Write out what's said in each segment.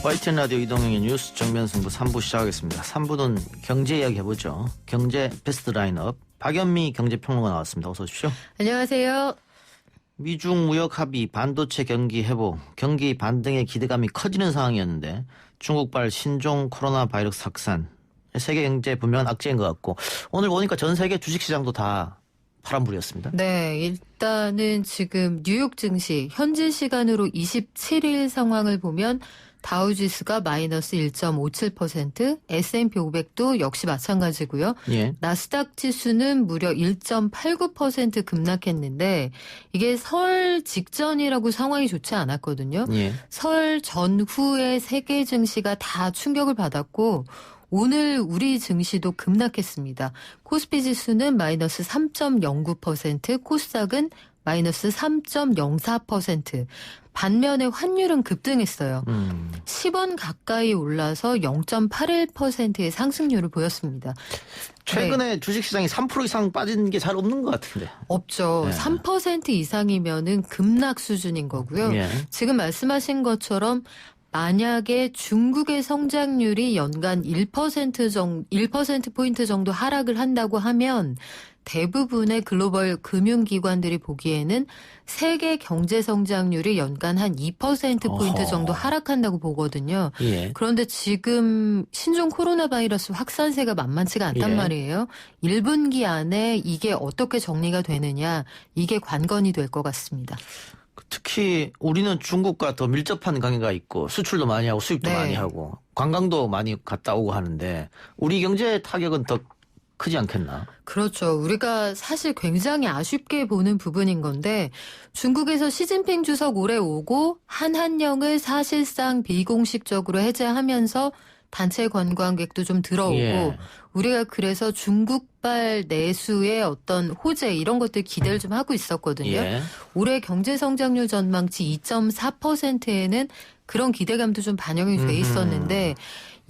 YTN 라디오 이동형의 뉴스 정면승부 3부 시작하겠습니다. 3부는 경제 이야기 해보죠. 경제 베스트 라인업 박연미 경제평론가 나왔습니다. 어서 오십시오. 안녕하세요. 미중 무역 합의, 반도체 경기 회복, 경기 반등의 기대감이 커지는 상황이었는데 중국발 신종 코로나 바이러스 확산, 세계 경제에 분명한 악재인 것 같고 오늘 보니까 전 세계 주식시장도 다 파란불이었습니다. 네, 일단은 지금 뉴욕 증시 현지 시간으로 27일 상황을 보면 다우지수가 마이너스 1.57%, S&P 500도 역시 마찬가지고요. 예. 나스닥 지수는 무려 1.89% 급락했는데 이게 설 직전이라고 상황이 좋지 않았거든요. 예. 설 전후에 세계 증시가 다 충격을 받았고 오늘 우리 증시도 급락했습니다. 코스피 지수는 마이너스 3.09%, 코스닥은 마이너스 3.04%. 반면에 환율은 급등했어요. 10원 가까이 올라서 0.81%의 상승률을 보였습니다. 최근에 네. 주식시장이 3% 이상 빠진 게 잘 없는 것 같은데. 없죠. 네. 3% 이상이면은 급락 수준인 거고요. 예. 지금 말씀하신 것처럼 만약에 중국의 성장률이 연간 1%포인트 정도 하락을 한다고 하면 대부분의 글로벌 금융기관들이 보기에는 세계 경제 성장률이 연간 한 2%포인트 정도 하락한다고 보거든요. 예. 그런데 지금 신종 코로나 바이러스 확산세가 만만치가 않단 예. 말이에요. 1분기 안에 이게 어떻게 정리가 되느냐, 이게 관건이 될 것 같습니다. 특히 우리는 중국과 더 밀접한 관계가 있고 수출도 많이 하고 수입도 네. 많이 하고 관광도 많이 갔다 오고 하는데 우리 경제 타격은 더 크지 않겠나? 그렇죠. 우리가 사실 굉장히 아쉽게 보는 부분인 건데 중국에서 시진핑 주석 올해 오고 한한령을 사실상 비공식적으로 해제하면서 단체 관광객도 좀 들어오고 예. 우리가 그래서 중국발 내수의 어떤 호재 이런 것들 기대를 좀 하고 있었거든요. 예. 올해 경제 성장률 전망치 2.4%에는 그런 기대감도 좀 반영이 돼 있었는데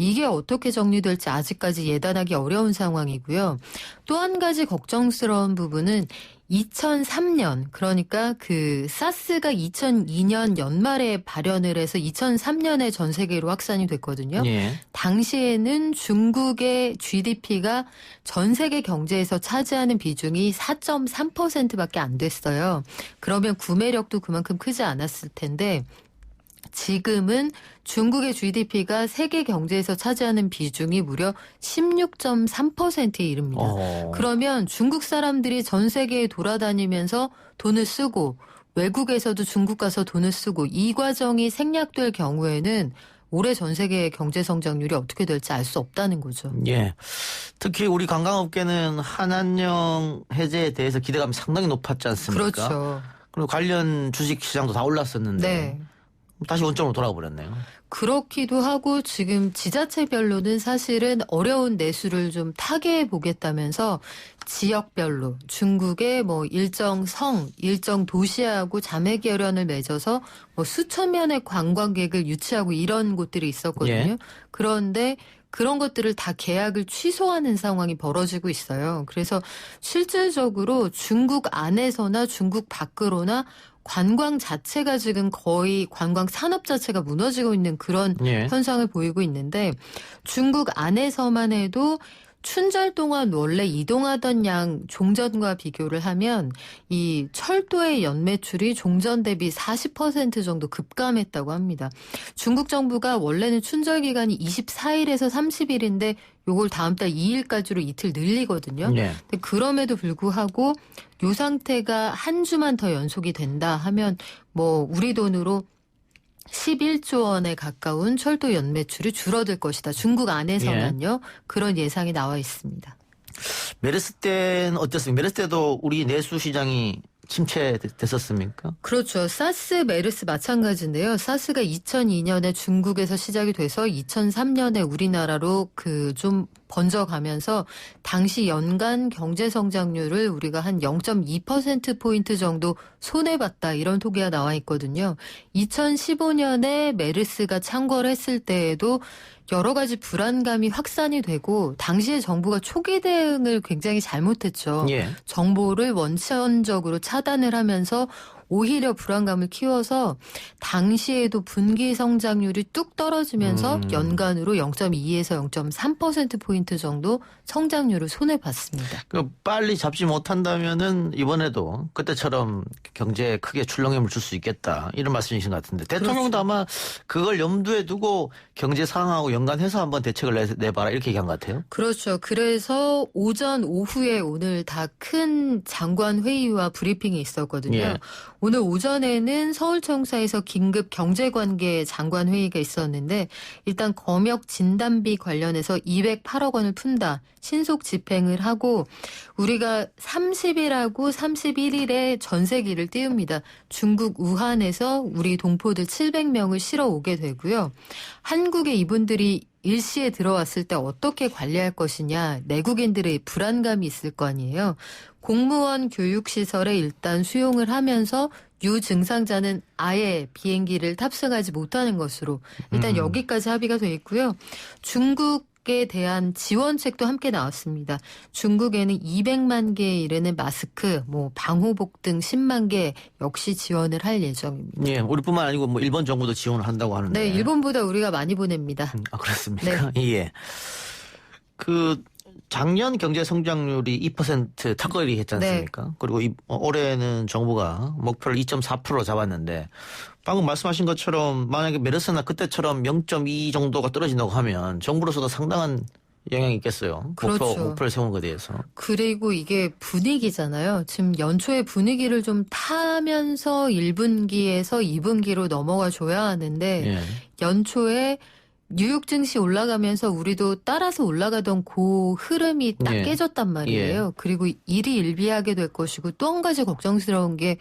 이게 어떻게 정리될지 아직까지 예단하기 어려운 상황이고요. 또 한 가지 걱정스러운 부분은 2003년 그러니까 그 사스가 2002년 연말에 발현을 해서 2003년에 전 세계로 확산이 됐거든요. 예. 당시에는 중국의 GDP가 전 세계 경제에서 차지하는 비중이 4.3%밖에 안 됐어요. 그러면 구매력도 그만큼 크지 않았을 텐데 지금은 중국의 GDP가 세계 경제에서 차지하는 비중이 무려 16.3%에 이릅니다. 그러면 중국 사람들이 전 세계에 돌아다니면서 돈을 쓰고 외국에서도 중국 가서 돈을 쓰고 이 과정이 생략될 경우에는 올해 전 세계의 경제 성장률이 어떻게 될지 알 수 없다는 거죠. 예. 특히 우리 관광업계는 한한령 해제에 대해서 기대감이 상당히 높았지 않습니까? 그렇죠. 그리고 관련 주식 시장도 다 올랐었는데 네. 다시 원점으로 돌아가 버렸네요. 그렇기도 하고 지금 지자체별로는 사실은 어려운 내수를 좀 타개해 보겠다면서 지역별로 중국의 뭐 일정 성, 일정 도시하고 자매 결연을 맺어서 뭐 수천 명의 관광객을 유치하고 이런 곳들이 있었거든요. 예. 그런데 그런 것들을 다 계약을 취소하는 상황이 벌어지고 있어요. 그래서 실질적으로 중국 안에서나 중국 밖으로나 관광 자체가 지금 거의 관광 산업 자체가 무너지고 있는 그런 예. 현상을 보이고 있는데 중국 안에서만 해도 춘절 동안 원래 이동하던 양 종전과 비교를 하면 이 철도의 연매출이 종전 대비 40% 정도 급감했다고 합니다. 중국 정부가 원래는 춘절 기간이 24일에서 30일인데 요걸 다음 달 2일까지로 이틀 늘리거든요. 예. 근데 그럼에도 불구하고 요 상태가 한 주만 더 연속이 된다 하면 뭐 우리 돈으로 11조 원에 가까운 철도 연매출이 줄어들 것이다. 중국 안에서는요. 그런 예상이 나와 있습니다. 메르스 때는 어땠습니까? 메르스 때도 우리 내수 시장이 침체됐었습니까? 그렇죠. 사스, 메르스 마찬가지인데요. 사스가 2002년에 중국에서 시작이 돼서 2003년에 우리나라로 좀 번져가면서 당시 연간 경제 성장률을 우리가 한 0.2%포인트 정도 손해봤다 이런 통계가 나와 있거든요. 2015년에 메르스가 창궐했을 때에도 여러 가지 불안감이 확산이 되고 당시에 정부가 초기 대응을 굉장히 잘못했죠. 예. 정보를 원천적으로 차단을 하면서 오히려 불안감을 키워서 당시에도 분기 성장률이 뚝 떨어지면서 연간으로 0.2에서 0.3%포인트 정도 성장률을 손해봤습니다. 그 빨리 잡지 못한다면은 이번에도 그때처럼 경제에 크게 출렁임을 줄 수 있겠다 이런 말씀이신 것 같은데 대통령도 그렇죠. 아마 그걸 염두에 두고 경제 상황하고 연관해서 한번 대책을 내봐라 이렇게 얘기한 것 같아요. 그렇죠. 그래서 오전 오후에 오늘 다 큰 장관 회의와 브리핑이 있었거든요. 예. 오늘 오전에는 서울청사에서 긴급 경제관계 장관 회의가 있었는데 일단 검역 진단비 관련해서 208억 원을 푼다. 신속 집행을 하고 우리가 30일하고 31일에 전세기를 띄웁니다. 중국 우한에서 우리 동포들 700명을 실어 오게 되고요. 한국에 이분들이 일시에 들어왔을 때 어떻게 관리할 것이냐. 내국인들의 불안감이 있을 거 아니에요. 공무원 교육시설에 일단 수용을 하면서 유증상자는 아예 비행기를 탑승하지 못하는 것으로 일단 여기까지 합의가 돼 있고요. 중국에 대한 지원책도 함께 나왔습니다. 중국에는 200만 개에 이르는 마스크, 방호복 등 10만 개 역시 지원을 할 예정입니다. 예, 우리뿐만 아니고 뭐 일본 정부도 지원을 한다고 하는데. 네, 일본보다 우리가 많이 보냅니다. 아, 그렇습니까? 네. 예. 그 작년 경제 성장률이 2% 턱걸이 했지 않습니까? 네. 그리고 올해는 정부가 목표를 2.4% 잡았는데 방금 말씀하신 것처럼 만약에 메르스나 그때처럼 0.2 정도가 떨어진다고 하면 정부로서도 상당한 영향이 있겠어요. 그렇죠. 목표를 세우는 것에 대해서. 그리고 이게 분위기잖아요. 지금 연초에 분위기를 좀 타면서 1분기에서 2분기로 넘어가 줘야 하는데 예. 연초에 뉴욕 증시 올라가면서 우리도 따라서 올라가던 그 흐름이 딱 예. 깨졌단 말이에요. 예. 그리고 일이 일비하게 될 것이고 또 한 가지 걱정스러운 게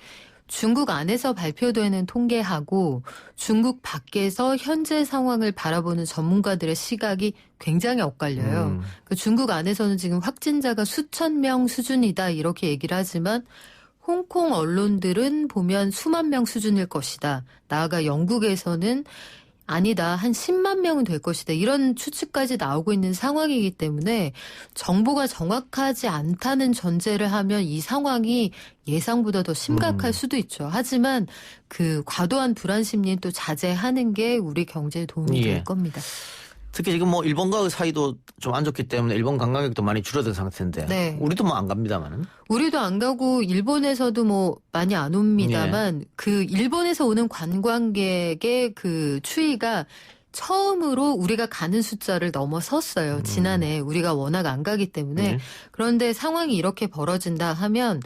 중국 안에서 발표되는 통계하고 중국 밖에서 현재 상황을 바라보는 전문가들의 시각이 굉장히 엇갈려요. 그 중국 안에서는 지금 확진자가 수천 명 수준이다 이렇게 얘기를 하지만 홍콩 언론들은 보면 수만 명 수준일 것이다. 나아가 영국에서는 아니다. 한 10만 명은 될 것이다. 이런 추측까지 나오고 있는 상황이기 때문에 정보가 정확하지 않다는 전제를 하면 이 상황이 예상보다 더 심각할 수도 있죠. 하지만 그 과도한 불안 심리는 또 자제하는 게 우리 경제에 도움이 될 겁니다. 특히 지금 뭐 일본과의 사이도 좀 안 좋기 때문에 일본 관광객도 많이 줄어든 상태인데 네. 우리도 뭐 안 갑니다만은. 우리도 안 가고 일본에서도 뭐 많이 안 옵니다만 그 일본에서 오는 관광객의 그 추이가 처음으로 우리가 가는 숫자를 넘어섰어요. 지난해 우리가 워낙 안 가기 때문에. 그런데 상황이 이렇게 벌어진다 하면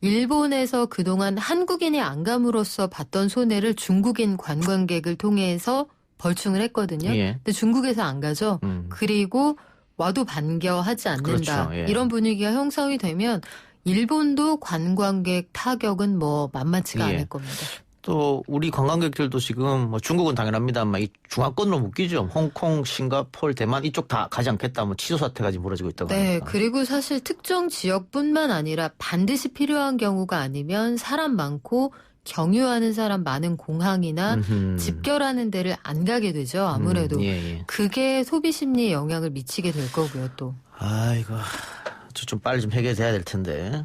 일본에서 그동안 한국인이 안 감으로써 봤던 손해를 중국인 관광객을 통해서 벌충을 했거든요. 근데 중국에서 안 가죠. 그리고 와도 반겨하지 않는다. 그렇죠. 이런 분위기가 형성이 되면 일본도 관광객 타격은 뭐 만만치가 않을 겁니다. 또 우리 관광객들도 지금 뭐 중국은 당연합니다만 이 중화권으로 묶이죠. 홍콩, 싱가포르, 대만 이쪽 다 가지 않겠다. 뭐 취소 사태가 지금 벌어지고 있다고 네, 하니까. 그리고 사실 특정 지역뿐만 아니라 반드시 필요한 경우가 아니면 사람 많고 경유하는 사람 많은 공항이나 집결하는 데를 안 가게 되죠. 아무래도. 그게 소비 심리에 영향을 미치게 될 거고요. 또. 아이고. 좀 빨리 좀 해결돼야 될 텐데.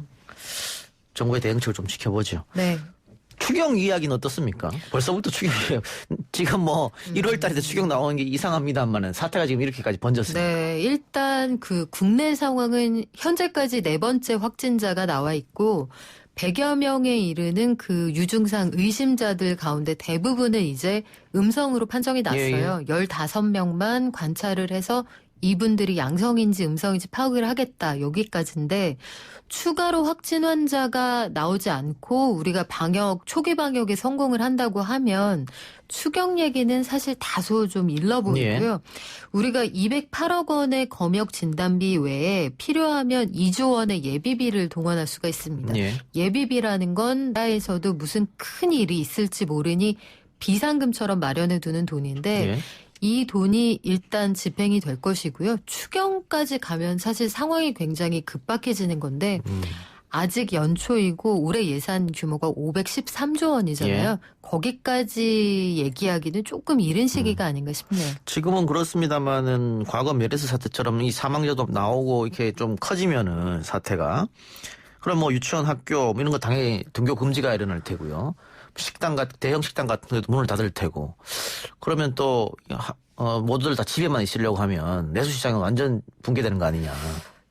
정부의 대응책을 좀 지켜보죠. 네. 추경 이야기는 어떻습니까? 벌써부터 추경이에요. 지금 뭐 1월 달에 추경 나오는 게 이상합니다만은 사태가 지금 이렇게까지 번졌습니다. 네, 일단 그 국내 상황은 현재까지 4번째 확진자가 나와 있고 100여 명에 이르는 그 유증상 의심자들 가운데 대부분은 이제 음성으로 판정이 났어요. 15명만 관찰을 해서 이분들이 양성인지 음성인지 파악을 하겠다. 여기까지인데 추가로 확진 환자가 나오지 않고 우리가 초기 방역에 성공을 한다고 하면 추경 얘기는 사실 다소 좀 일러 보이고요. 우리가 208억 원의 검역 진단비 외에 필요하면 2조 원의 예비비를 동원할 수가 있습니다. 예비비라는 건 나라에서도 무슨 큰 일이 있을지 모르니 비상금처럼 마련해 두는 돈인데 이 돈이 일단 집행이 될 것이고요. 추경까지 가면 사실 상황이 굉장히 급박해지는 건데 아직 연초이고 올해 예산 규모가 513조 원이잖아요. 거기까지 얘기하기는 조금 이른 시기가 아닌가 싶네요. 지금은 그렇습니다만은 과거 메르스 사태처럼 이 사망자도 나오고 이렇게 좀 커지면은 사태가 그럼 뭐 유치원, 학교 뭐 이런 거 당연히 등교 금지가 일어날 테고요. 대형 식당 같은 데도 문을 닫을 테고. 그러면 또 모두들 다 집에만 있으려고 하면 내수시장은 완전 붕괴되는 거 아니냐.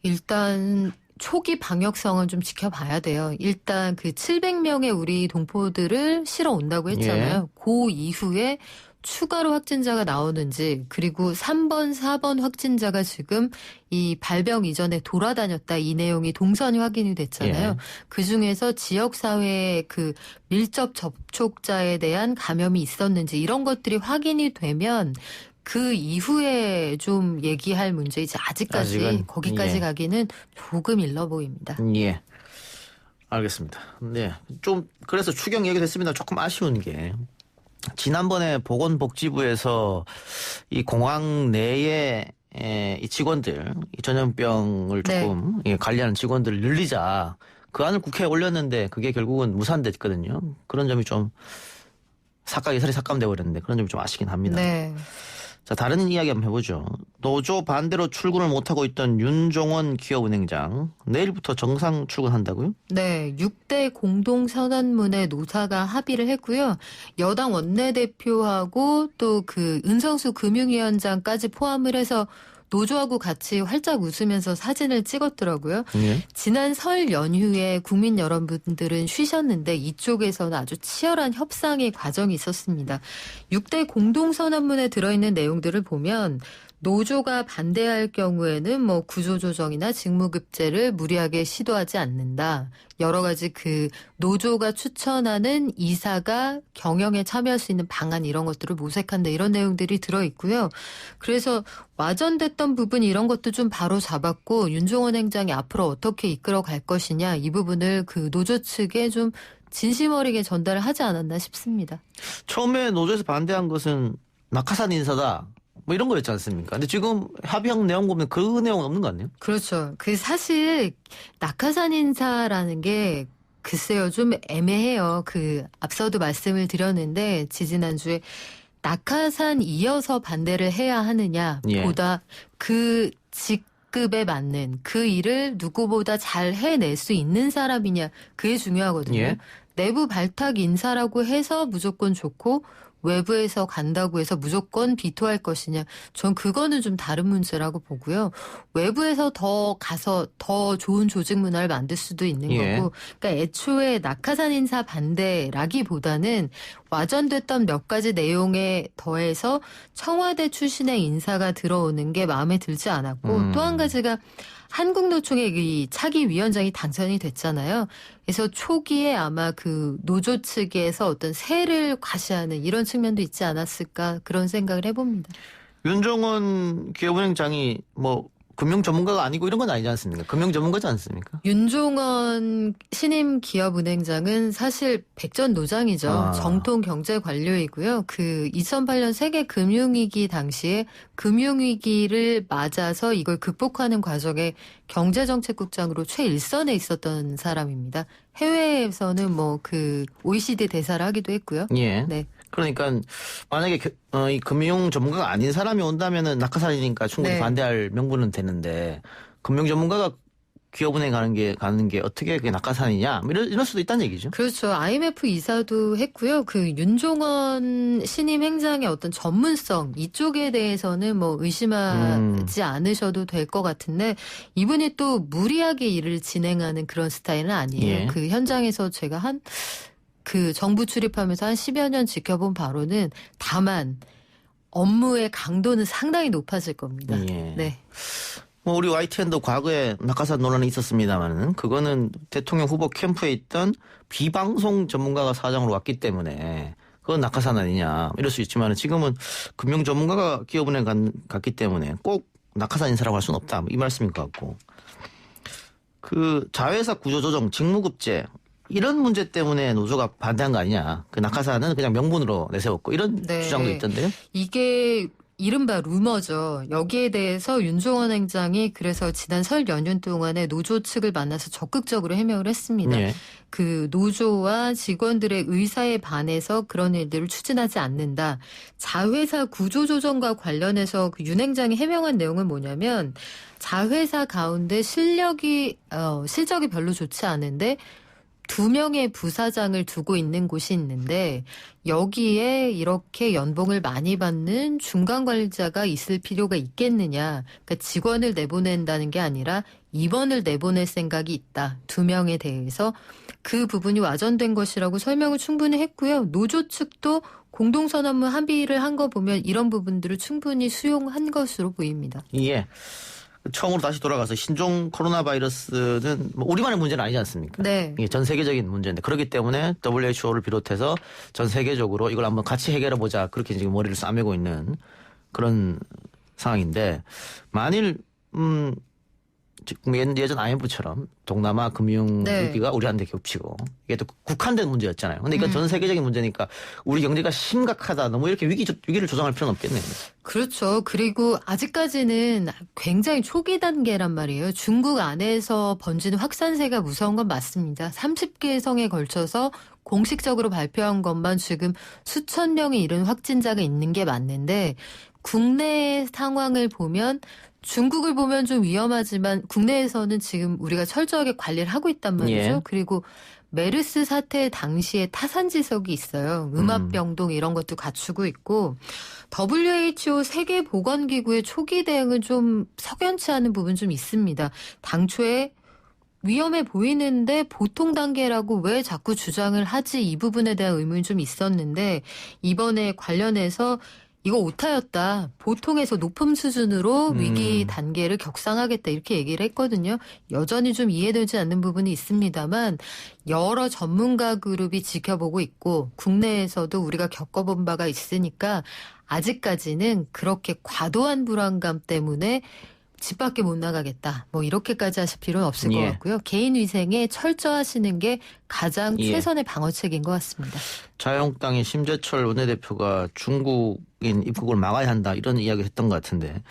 일단 초기 방역성은 좀 지켜봐야 돼요. 일단 그 700명의 우리 동포들을 실어 온다고 했잖아요. 그 이후에 추가로 확진자가 나오는지, 그리고 3번, 4번 확진자가 지금 이 발병 이전에 돌아다녔다, 이 내용이 동선이 확인이 됐잖아요. 예. 그중에서 지역사회의 그 밀접 접촉자에 대한 감염이 있었는지 이런 것들이 확인이 되면 그 이후에 좀 얘기할 문제이지 아직까지 아직은, 거기까지 예. 가기는 조금 일러 보입니다. 예. 알겠습니다. 네. 좀 그래서 추경 얘기도 했습니다. 조금 아쉬운 게 지난번에 보건복지부에서 이 공항 내에 이 직원들, 이 전염병을 조금 관리하는 직원들을 늘리자 그 안을 국회에 올렸는데 그게 결국은 무산됐거든요. 그런 점이 좀 예설이 삭감돼 버렸는데 그런 점이 좀 아쉽긴 합니다. 네. 자, 다른 이야기 한번 해보죠. 노조 반대로 출근을 못하고 있던 윤종원 기업은행장 내일부터 정상 출근한다고요? 네, 6대 공동선언문에 노사가 합의를 했고요. 여당 원내대표하고 또 그 은성수 금융위원장까지 포함을 해서 노조하고 같이 활짝 웃으면서 사진을 찍었더라고요. 예. 지난 설 연휴에 국민 여러분들은 쉬셨는데 이쪽에서는 아주 치열한 협상의 과정이 있었습니다. 6대 공동선언문에 들어있는 내용들을 보면 노조가 반대할 경우에는 뭐 구조조정이나 직무급제를 무리하게 시도하지 않는다. 여러 가지 그 노조가 추천하는 이사가 경영에 참여할 수 있는 방안 이런 것들을 모색한다. 이런 내용들이 들어있고요. 그래서 와전됐던 부분 이런 것도 좀 바로 잡았고 윤종원 행장이 앞으로 어떻게 이끌어갈 것이냐 이 부분을 그 노조 측에 좀 진심 어리게 전달을 하지 않았나 싶습니다. 처음에 노조에서 반대한 것은 낙하산 인사다. 뭐 이런 거였지 않습니까? 근데 지금 합의한 내용 보면 그 내용은 없는 거 아니에요? 그렇죠. 그 사실 낙하산 인사라는 게 글쎄요 좀 애매해요. 그 앞서도 말씀을 드렸는데 지지난주에 낙하산 이어서 반대를 해야 하느냐 보다 그 직급에 맞는 그 일을 누구보다 잘 해낼 수 있는 사람이냐 그게 중요하거든요. 예. 내부 발탁 인사라고 해서 무조건 좋고 외부에서 간다고 해서 무조건 비토할 것이냐. 전 그거는 좀 다른 문제라고 보고요. 외부에서 더 가서 더 좋은 조직 문화를 만들 수도 있는 거고. 그러니까 애초에 낙하산 인사 반대라기보다는 와전됐던 몇 가지 내용에 더해서 청와대 출신의 인사가 들어오는 게 마음에 들지 않았고 또 한 가지가 한국노총의 이 차기 위원장이 당선이 됐잖아요. 그래서 초기에 아마 그 노조 측에서 어떤 세를 과시하는 이런 측면도 있지 않았을까 그런 생각을 해봅니다. 윤종원 기업은행장이 뭐 금융 전문가가 아니고 이런 건 아니지 않습니까? 금융 전문가지 않습니까? 윤종원 신임 기업은행장은 사실 백전노장이죠. 정통 경제 관료이고요. 그 2008년 세계 금융위기 당시에 금융위기를 맞아서 이걸 극복하는 과정에 경제정책국장으로 최일선에 있었던 사람입니다. 해외에서는 뭐 그 OECD 대사를 하기도 했고요. 예. 네. 그러니까 만약에 이 금융 전문가가 아닌 사람이 온다면은 낙하산이니까 충분히 반대할 명분은 되는데 금융 전문가가 기업은행 가는 게 어떻게 그게 낙하산이냐 이럴 수도 있다는 얘기죠. 그렇죠. IMF 이사도 했고요. 그 윤종원 신임 행장의 어떤 전문성 이쪽에 대해서는 뭐 의심하지 않으셔도 될 것 같은데 이분이 또 무리하게 일을 진행하는 그런 스타일은 아니에요. 그 현장에서 제가 그 정부 출입하면서 한 10여 년 지켜본 바로는 다만 업무의 강도는 상당히 높아질 겁니다. 네. 뭐 우리 YTN도 과거에 낙하산 논란이 있었습니다만은 그거는 대통령 후보 캠프에 있던 비방송 전문가가 사장으로 왔기 때문에 그건 낙하산 아니냐 이럴 수 있지만 지금은 금융 전문가가 기업은행 갔기 때문에 꼭 낙하산 인사라고 할 수는 없다 이 말씀인 것 같고 그 자회사 구조조정 직무급제 이런 문제 때문에 노조가 반대한 거 아니냐. 그 낙하산은 그냥 명분으로 내세웠고 이런 주장도 있던데요. 이게 이른바 루머죠. 여기에 대해서 윤종원 행장이 그래서 지난 설 연휴 동안에 노조 측을 만나서 적극적으로 해명을 했습니다. 예. 그 노조와 직원들의 의사에 반해서 그런 일들을 추진하지 않는다. 자회사 구조조정과 관련해서 그 윤 행장이 해명한 내용은 뭐냐면 자회사 가운데 실적이 별로 좋지 않은데 2명의 부사장을 두고 있는 곳이 있는데 여기에 이렇게 연봉을 많이 받는 중간 관리자가 있을 필요가 있겠느냐. 그러니까 직원을 내보낸다는 게 아니라 임원을 내보낼 생각이 있다. 2명에 대해서 그 부분이 와전된 것이라고 설명을 충분히 했고요. 노조 측도 공동선언문 합의를 한 거 보면 이런 부분들을 충분히 수용한 것으로 보입니다. 예. 처음으로 다시 돌아가서 신종 코로나 바이러스는 뭐 우리만의 문제는 아니지 않습니까? 네. 이게 전 세계적인 문제인데 그렇기 때문에 WHO를 비롯해서 전 세계적으로 이걸 한번 같이 해결해 보자 그렇게 지금 머리를 싸매고 있는 그런 상황인데 만일 예전 IMF처럼 동남아 금융 위기가 우리한테 겹치고 이게 또 국한된 문제였잖아요. 근데 이건 전 세계적인 문제니까 우리 경제가 심각하다. 너무 이렇게 위기를 조장할 필요는 없겠네요. 그렇죠. 그리고 아직까지는 굉장히 초기 단계란 말이에요. 중국 안에서 번지는 확산세가 무서운 건 맞습니다. 30개 성에 걸쳐서 공식적으로 발표한 것만 지금 수천 명에 이른 확진자가 있는 게 맞는데 국내 상황을 보면 중국을 보면 좀 위험하지만 국내에서는 지금 우리가 철저하게 관리를 하고 있단 말이죠. 예. 그리고 메르스 사태 당시에 타산지석이 있어요. 음압병동 이런 것도 갖추고 있고 WHO 세계보건기구의 초기 대응은 좀 석연치 않은 부분 좀 있습니다. 당초에 위험해 보이는데 보통 단계라고 왜 자꾸 주장을 하지 이 부분에 대한 의문이 좀 있었는데 이번에 관련해서 이거 오타였다. 보통에서 높음 수준으로 위기 단계를 격상하겠다. 이렇게 얘기를 했거든요. 여전히 좀 이해되지 않는 부분이 있습니다만 여러 전문가 그룹이 지켜보고 있고 국내에서도 우리가 겪어본 바가 있으니까 아직까지는 그렇게 과도한 불안감 때문에 집 밖에 못 나가겠다. 뭐 이렇게까지 하실 필요는 없을 것 같고요. 개인 위생에 철저하시는 게 가장 최선의 방어책인 것 같습니다. 자유한국당의 심재철 원내대표가 중국인 입국을 막아야 한다 이런 이야기를 했던 것 같은데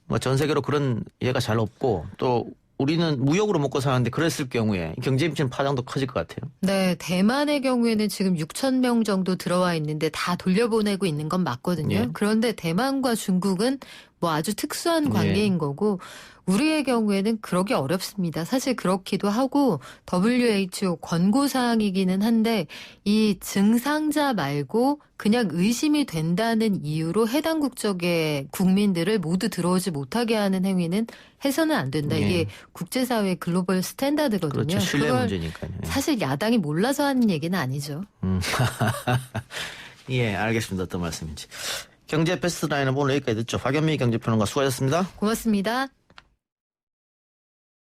뭐 전 세계로 그런 이해가 잘 없고 또 우리는 무역으로 먹고 사는데 그랬을 경우에 경제에 미치는 파장도 커질 것 같아요. 네, 대만의 경우에는 지금 6천 명 정도 들어와 있는데 다 돌려보내고 있는 건 맞거든요. 예. 그런데 대만과 중국은 뭐 아주 특수한 관계인 거고 우리의 경우에는 그러기 어렵습니다. 사실 그렇기도 하고 WHO 권고사항이기는 한데 이 증상자 말고 그냥 의심이 된다는 이유로 해당 국적의 국민들을 모두 들어오지 못하게 하는 행위는 해서는 안 된다. 이게 국제사회의 글로벌 스탠다드거든요. 그렇죠. 신뢰 그걸 문제니까요. 사실 야당이 몰라서 하는 얘기는 아니죠. 예, 알겠습니다. 어떤 말씀인지. 경제 패스트라인은 오늘 여기까지 듣죠. 박연미 경제평론가 수고하셨습니다. 고맙습니다.